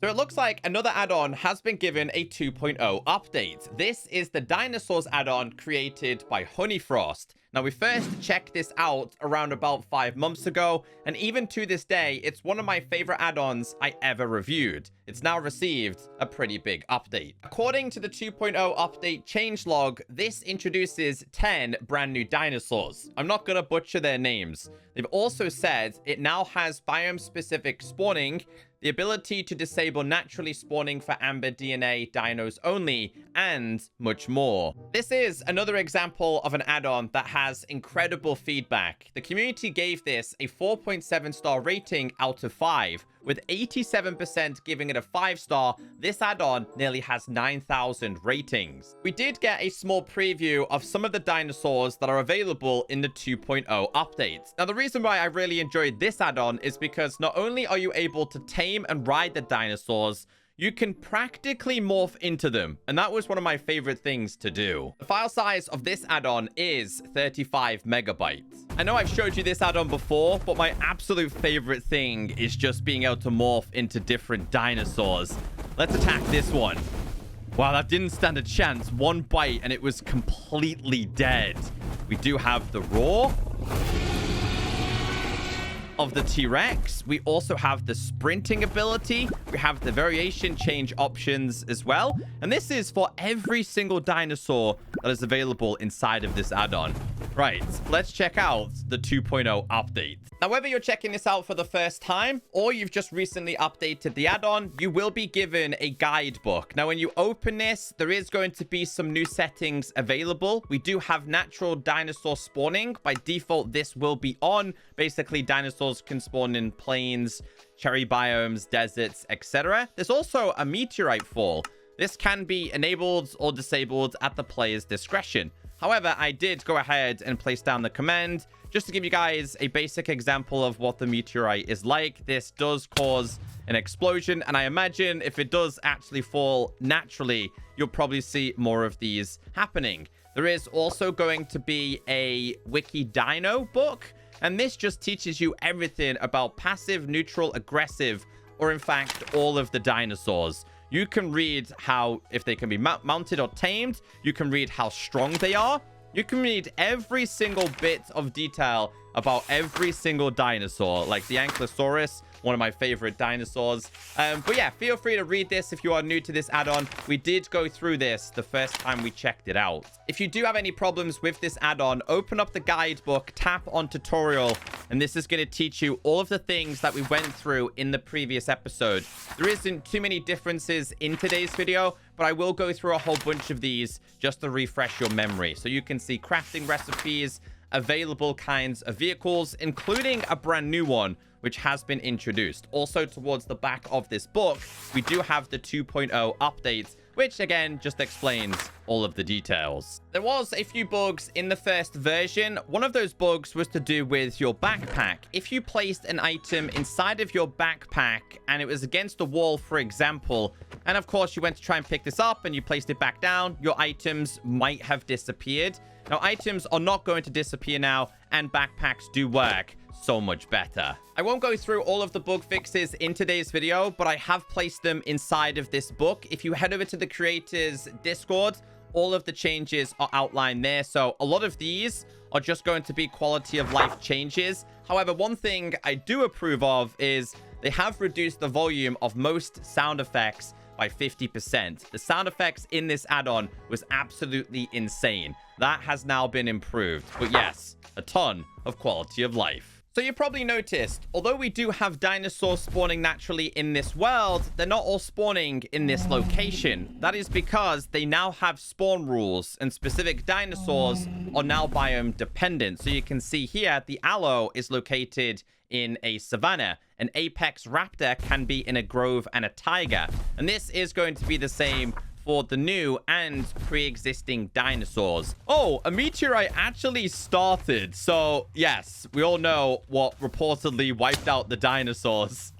So it looks like another add-on has been given a 2.0 update. This is the Dinosaurs add-on created by Honeyfrost. Now, we first checked this out around about 5 months ago, and even to this day, it's one of my favorite add-ons I ever reviewed. It's now received a pretty big update. According to the 2.0 update changelog, this introduces 10 brand new dinosaurs. I'm not gonna butcher their names. They've also said it now has biome-specific spawning, the ability to disable naturally spawning for amber DNA dinos only, and much more. This is another example of an add-on that has incredible feedback. The community gave this a 4.7 star rating out of 5. With 87% giving it a 5-star, this add-on nearly has 9,000 ratings. We did get a small preview of some of the dinosaurs that are available in the 2.0 update. Now, the reason why I really enjoyed this add-on is because not only are you able to tame and ride the dinosaurs, you can practically morph into them, and that was one of my favorite things to do. The file size of this add-on is 35 megabytes. I know I've showed you this add-on before, but my absolute favorite thing is just being able to morph into different dinosaurs. Let's attack this one. Wow, that didn't stand a chance. One bite and it was completely dead. We do have the roar of the T-Rex. We also have the sprinting ability. We have the variation change options as well. And this is for every single dinosaur that is available inside of this add-on. Right, let's check out the 2.0 update. Now, whether you're checking this out for the first time or you've just recently updated the add-on, you will be given a guidebook. Now, when you open this, there is going to be some new settings available. We do have natural dinosaur spawning. By default, this will be on. Basically, dinosaurs can spawn in plains, cherry biomes, deserts, etc. There's also a meteorite fall. This can be enabled or disabled at the player's discretion. However, I did go ahead and place down the command just to give you guys a basic example of what the meteorite is like. This does cause an explosion, and I imagine if it does actually fall naturally, you'll probably see more of these happening. There is also going to be a wiki dino book, and this just teaches you everything about passive, neutral, aggressive, or in fact, all of the dinosaurs. You can read how, if they can be mounted or tamed. You can read how strong they are. You can read every single bit of detail about every single dinosaur, like the Ankylosaurus, one of my favorite dinosaurs. But yeah, feel free to read this if you are new to this add-on. We did go through this the first time we checked it out. If you do have any problems with this add-on, open up the guidebook, tap on tutorial, and this is going to teach you all of the things that we went through in the previous episode. There isn't too many differences in today's video, but I will go through a whole bunch of these just to refresh your memory. So you can see crafting recipes, available kinds of vehicles, including a brand new one, which has been introduced. Also, towards the back of this book, we do have the 2.0 updates, which again just explains all of the details. There was a few bugs in the first version. One of those bugs was to do with your backpack. If you placed an item inside of your backpack and it was against the wall, for example, and of course you went to try and pick this up and you placed it back down, your items might have disappeared. Now, items are not going to disappear now, and backpacks do work so much better. I won't go through all of the bug fixes in today's video, but I have placed them inside of this book. If you head over to the creators Discord, all of the changes are outlined there. So a lot of these are just going to be quality of life changes. However, one thing I do approve of is they have reduced the volume of most sound effects by 50%. The sound effects in this add-on was absolutely insane. That has now been improved. But yes, a ton of quality of life. So you probably noticed, although we do have dinosaurs spawning naturally in this world, they're not all spawning in this location. That is because they now have spawn rules, and specific dinosaurs are now biome dependent. So you can see here, the aloe is located in a savanna. An apex raptor can be in a grove and a taiga. And this is going to be the same for the new and pre-existing dinosaurs. Oh, a meteorite actually started. So yes, we all know what reportedly wiped out the dinosaurs.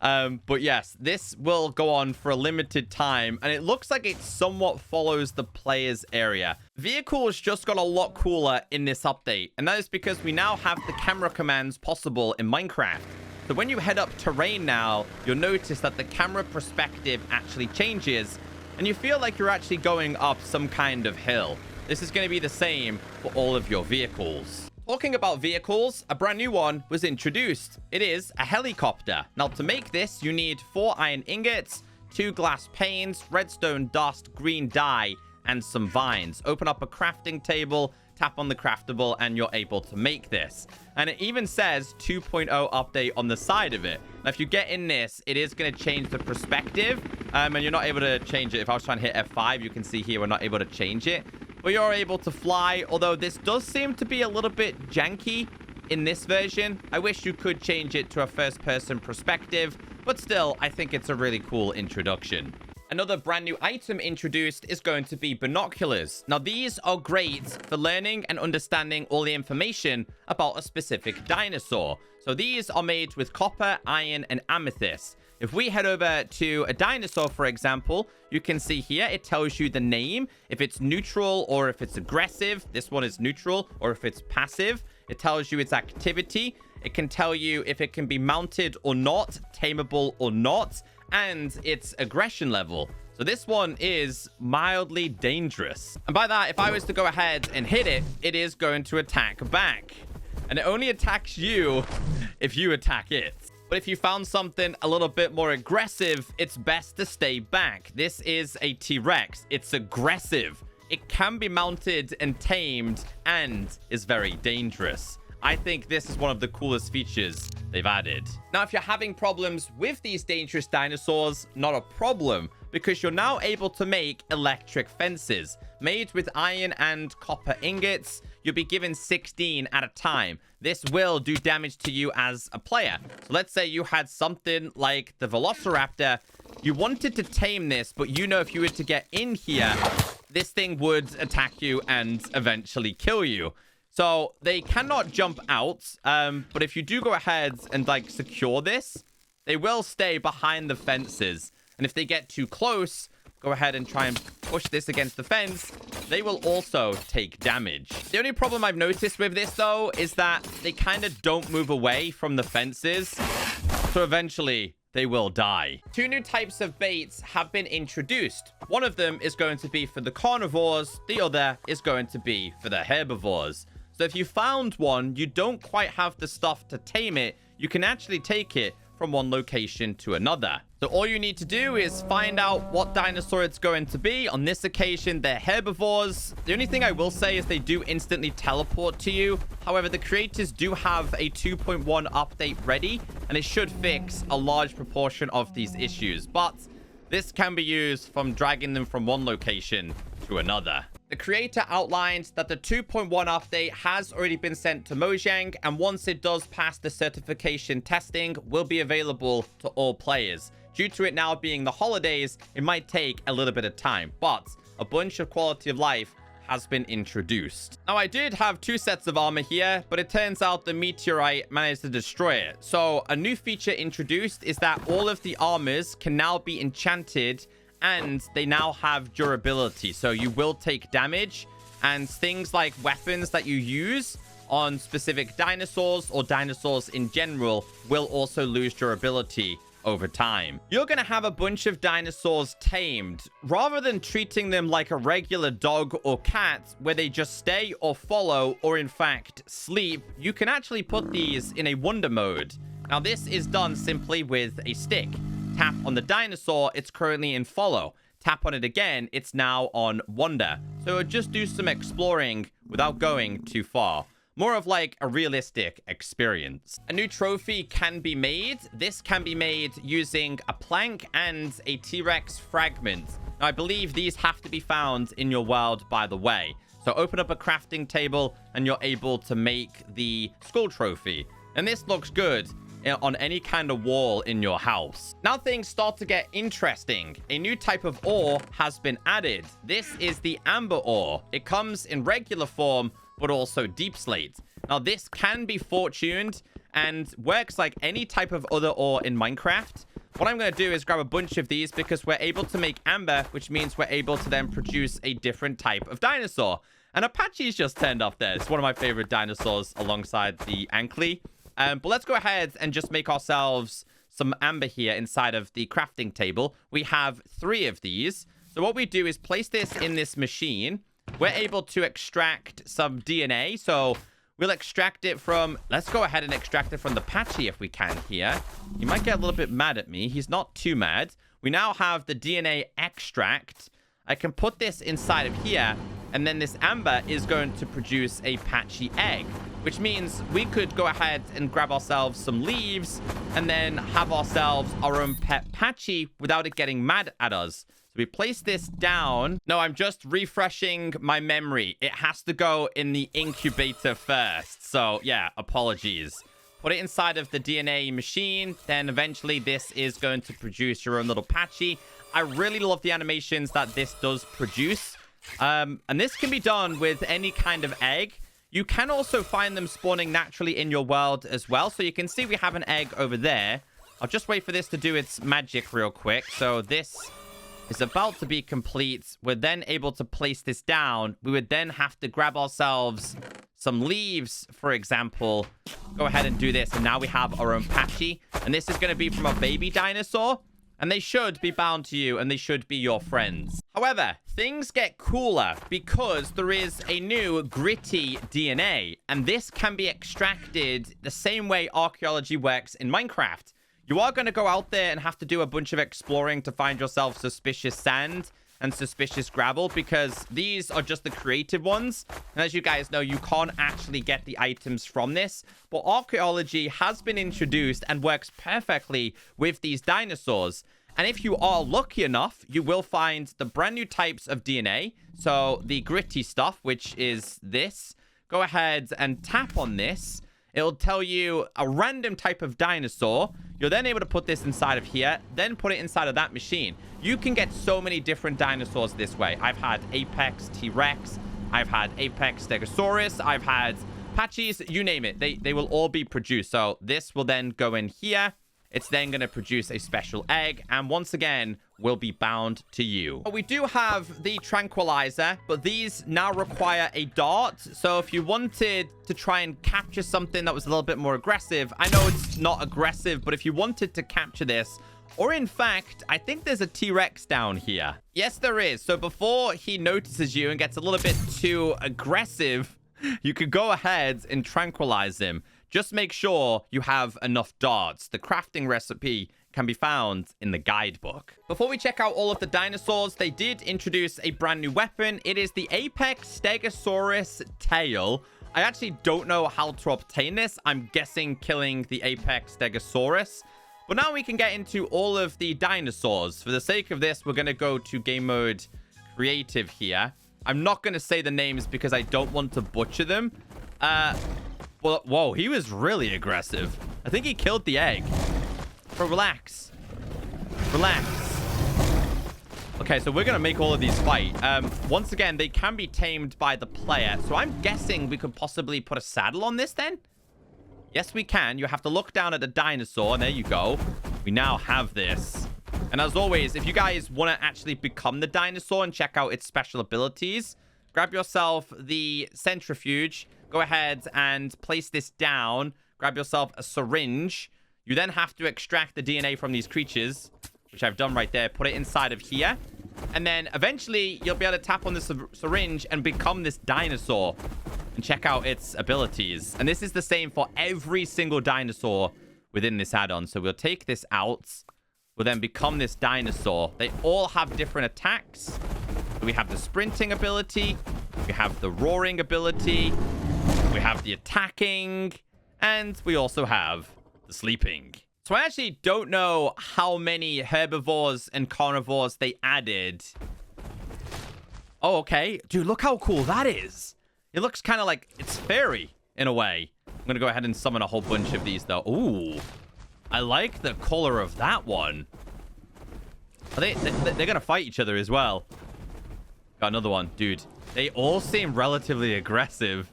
But yes, this will go on for a limited time, and it looks like it somewhat follows the player's area. Vehicles just got a lot cooler in this update, and that is because we now have the camera commands possible in Minecraft. So when you head up terrain now, you'll notice that the camera perspective actually changes, and you feel like you're actually going up some kind of hill. This is going to be the same for all of your vehicles. Talking about vehicles, a brand new one was introduced. It is a helicopter. Now, to make this, you need 4 iron ingots, 2 glass panes, redstone dust, green dye, and some vines. Open up a crafting table, tap on the craftable, and you're able to make this. And it even says 2.0 update on the side of it. Now, if you get in this, it is going to change the perspective, and you're not able to change it. If I was trying to hit F5, you can see here we're not able to change it. But you're able to fly, although this does seem to be a little bit janky in this version. I wish you could change it to a first-person perspective, but still, I think it's a really cool introduction. Another brand new item introduced is going to be binoculars. Now, these are great for learning and understanding all the information about a specific dinosaur. So these are made with copper, iron, and amethyst. If we head over to a dinosaur, for example, you can see here, it tells you the name, if it's neutral or if it's aggressive. This one is neutral, or if it's passive. It tells you its activity. It can tell you if it can be mounted or not, tameable or not, and its aggression level. So this one is mildly dangerous. And by that, if I was to go ahead and hit it, it is going to attack back. And it only attacks you if you attack it. But if you found something a little bit more aggressive, it's best to stay back. This is a T-Rex. It's aggressive. It can be mounted and tamed and is very dangerous. I think this is one of the coolest features they've added. Now, if you're having problems with these dangerous dinosaurs, not a problem, because you're now able to make electric fences made with iron and copper ingots. You'll be given 16 at a time. This will do damage to you as a player. So let's say you had something like the Velociraptor. You wanted to tame this, but you know if you were to get in here, this thing would attack you and eventually kill you. So they cannot jump out, but if you do go ahead and like secure this, they will stay behind the fences. And if they get too close, go ahead and try and push this against the fence, they will also take damage. The only problem I've noticed with this, though, is that they kind of don't move away from the fences. So eventually, they will die. 2 new types of baits have been introduced. One of them is going to be for the carnivores. The other is going to be for the herbivores. So if you found one, you don't quite have the stuff to tame it. You can actually take it from one location to another. So all you need to do is find out what dinosaur it's going to be. On this occasion, they're herbivores. The only thing I will say is they do instantly teleport to you. However, the creators do have a 2.1 update ready, and it should fix a large proportion of these issues. But this can be used from dragging them from one location to another. The creator outlined that the 2.1 update has already been sent to Mojang, and once it does pass the certification testing, will be available to all players. Due to it now being the holidays, it might take a little bit of time, but a bunch of quality of life has been introduced. Now, I did have 2 sets of armor here, but it turns out the meteorite managed to destroy it. So a new feature introduced is that all of the armors can now be enchanted, and they now have durability. So you will take damage, and things like weapons that you use on specific dinosaurs or dinosaurs in general will also lose durability over time. You're going to have a bunch of dinosaurs tamed. Rather than treating them like a regular dog or cat where they just stay or follow or in fact sleep, you can actually put these in a wonder mode. Now, this is done simply with a stick. Tap on the dinosaur, it's currently in follow. Tap on it again, it's now on wonder. So just do some exploring without going too far. More of like a realistic experience. A new trophy can be made. This can be made using a plank and a T-Rex fragment. Now, I believe these have to be found in your world, by the way. So open up a crafting table and you're able to make the skull trophy. And this looks good on any kind of wall in your house. Now things start to get interesting. A new type of ore has been added. This is the amber ore. It comes in regular form, but also deep slate. Now this can be fortuned and works like any type of other ore in Minecraft. What I'm going to do is grab a bunch of these because we're able to make amber, which means we're able to then produce a different type of dinosaur. And Apache's just turned up there. It's one of my favorite dinosaurs alongside the Ankley. But let's go ahead and just make ourselves some amber here inside of the crafting table. We have 3 of these. So what we do is place this in this machine. We're able to extract some DNA. So we'll extract it from... Let's go ahead and extract it from the Patchy if we can here. He might get a little bit mad at me. He's not too mad. We now have the DNA extract. I can put this inside of here, and then this amber is going to produce a Patchy egg, which means we could go ahead and grab ourselves some leaves and then have ourselves our own pet Patchy without it getting mad at us. So we place this down. No, I'm just refreshing my memory. It has to go in the incubator first. So yeah, apologies. Put it inside of the DNA machine. Then eventually this is going to produce your own little Patchy. I really love the animations that this does produce. And this can be done with any kind of egg. You can also find them spawning naturally in your world as well. So you can see we have an egg over there. I'll just wait for this to do its magic real quick. So this is about to be complete. We're then able to place this down. We would then have to grab ourselves some leaves, for example. Go ahead and do this. And now we have our own Patchy. And this is going to be from a baby dinosaur. And they should be bound to you, and they should be your friends. However, things get cooler because there is a new gritty DNA, and this can be extracted the same way archaeology works in Minecraft. You are going to go out there and have to do a bunch of exploring to find yourself suspicious sand and suspicious gravel, because these are just the creative ones. And as you guys know, you can't actually get the items from this. But archaeology has been introduced and works perfectly with these dinosaurs. And if you are lucky enough, you will find the brand new types of DNA. So the gritty stuff, which is this. Go ahead and tap on this. It'll tell you a random type of dinosaur. You're then able to put this inside of here, then put it inside of that machine. You can get so many different dinosaurs this way. I've had Apex T-Rex. I've had Apex Stegosaurus. I've had Patchies. You name it. They will all be produced. So this will then go in here. It's then going to produce a special egg. And once again, will be bound to you. We do have the tranquilizer, but these now require a dart. So if you wanted to try and capture something that was a little bit more aggressive, I know it's not aggressive, but if you wanted to capture this, or in fact, I think there's a T-Rex down here. Yes, there is. So before he notices you and gets a little bit too aggressive, you could go ahead and tranquilize him. Just make sure you have enough darts. The crafting recipe can be found in the guidebook. Before we check out all of the dinosaurs, they did introduce a brand new weapon. It is the Apex Stegosaurus tail. I actually don't know how to obtain this. I'm guessing killing the Apex Stegosaurus. But now we can get into all of the dinosaurs. For the sake of this, we're going to go to game mode creative here. I'm not going to say the names because I don't want to butcher them. Well, whoa, he was really aggressive. I think he killed the egg. But relax. Relax. Okay, so we're going to make all of these fight. Once again, they can be tamed by the player. So I'm guessing we could possibly put a saddle on this then? Yes, we can. You have to look down at the dinosaur. And there you go. We now have this. And as always, if you guys want to actually become the dinosaur and check out its special abilities, grab yourself the centrifuge. Go ahead and place this down. Grab yourself a syringe. You then have to extract the DNA from these creatures, which I've done right there. Put it inside of here. And then eventually you'll be able to tap on this syringe and become this dinosaur and check out its abilities. And this is the same for every single dinosaur within this add-on. So we'll take this out. We'll then become this dinosaur. They all have different attacks. We have the sprinting ability. We have the roaring ability. We have the attacking. And we also have the sleeping. So I actually don't know how many herbivores and carnivores they added. Oh, okay. Dude, look how cool that is. It looks kind of like it's fairy in a way. I'm going to go ahead and summon a whole bunch of these, though. Ooh. I like the color of that one. They're going to fight each other as well. Got another one. Dude, they all seem relatively aggressive.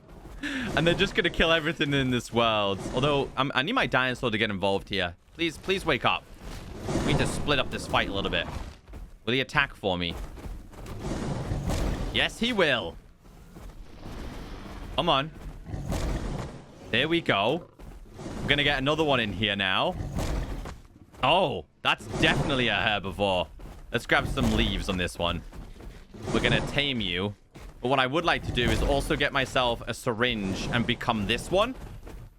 And they're just going to kill everything in this world. Although, I need my dinosaur to get involved here. Please wake up. We need to split up this fight a little bit. Will he attack for me? Yes, he will. Come on. There we go. We're going to get another one in here now. Oh, that's definitely a herbivore. Let's grab some leaves on this one. We're going to tame you. But what I would like to do is also get myself a syringe and become this one.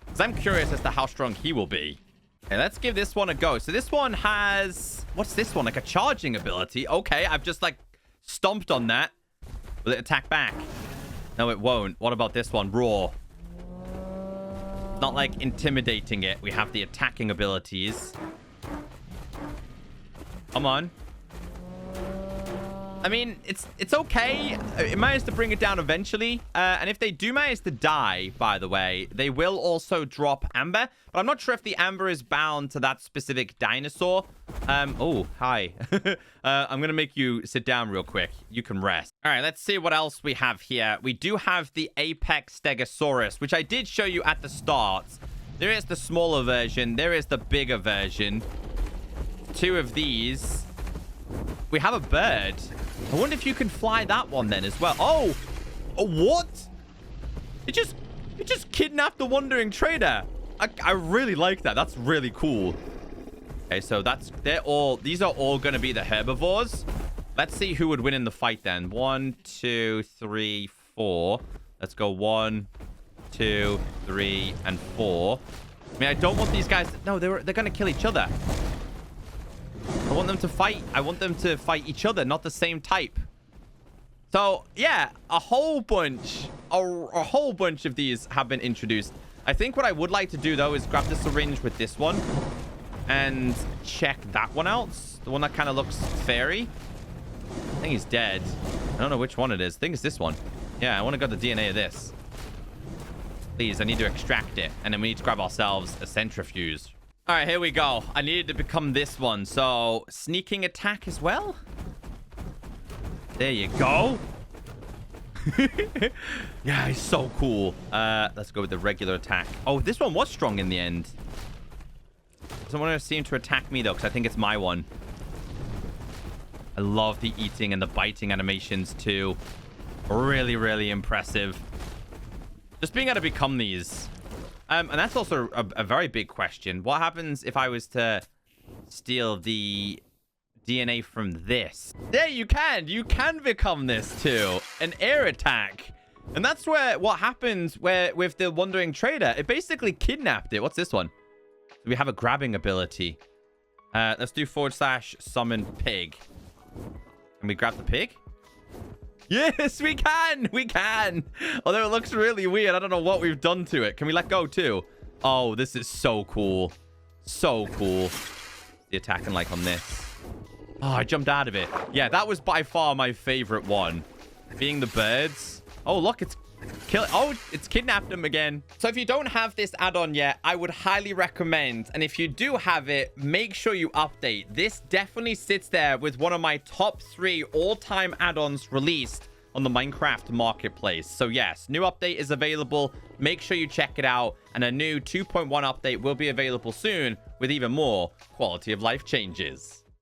Because I'm curious as to how strong he will be. Okay, let's give this one a go. So this one has... What's this one? Like a charging ability. Okay, I've just like stomped on that. Will it attack back? No, it won't. What about this one? Roar. Not like intimidating it. We have the attacking abilities. Come on. I mean, it's okay. It managed to bring it down eventually. And if they do manage to die, by the way, they will also drop amber. But I'm not sure if the amber is bound to that specific dinosaur. Oh, hi. I'm going to make you sit down real quick. You can rest. All right, let's see what else we have here. We do have the Apex Stegosaurus, which I did show you at the start. There is the smaller version. There is the bigger version. Two of these. We have a bird. I wonder if you can fly that one then as well. Oh, what? It just kidnapped the wandering trader. I really like that. That's really cool. Okay, so these are all going to be the herbivores. Let's see who would win in the fight then. 1, 2, 3, 4. Let's go 1, 2, 3, and 4. I mean, I don't want these guys. No, they're going to kill each other. I want them to fight. I want them to fight each other, not the same type. So, yeah, a whole bunch of these have been introduced. I think what I would like to do, though, is grab the syringe with this one and check that one out. The one that kind of looks fairy. I think he's dead. I don't know which one it is. I think it's this one. Yeah, I want to get the DNA of this. Please, I need to extract it. And then we need to grab ourselves a centrifuge. All right, here we go. I needed to become this one. So, sneaking attack as well. There you go. Yeah, he's so cool. Let's go with the regular attack. Oh, this one was strong in the end. Doesn't want to seem to attack me, though, because I think it's my one. I love the eating and the biting animations, too. Really, really impressive. Just being able to become these... and that's also a very big question. What happens if I was to steal the DNA from this? There, you can. You can become this too. An air attack. And that's what happens with the Wandering Trader. It basically kidnapped it. What's this one? We have a grabbing ability. Let's do / summon pig. Can we grab the pig? Yes, we can. We can. Although it looks really weird. I don't know what we've done to it. Can we let go too? Oh, this is so cool. So cool. The attacking like on this. Oh, I jumped out of it. Yeah, that was by far my favorite one. Being the birds. Oh, look, it's kidnapped them again. So if you don't have this add-on yet, I would highly recommend. And if you do have it, make sure you update. This definitely sits there with one of my top 3 all-time add-ons released on the Minecraft marketplace. So yes, new update is available. Make sure you check it out. And a new 2.1 update will be available soon with even more quality of life changes.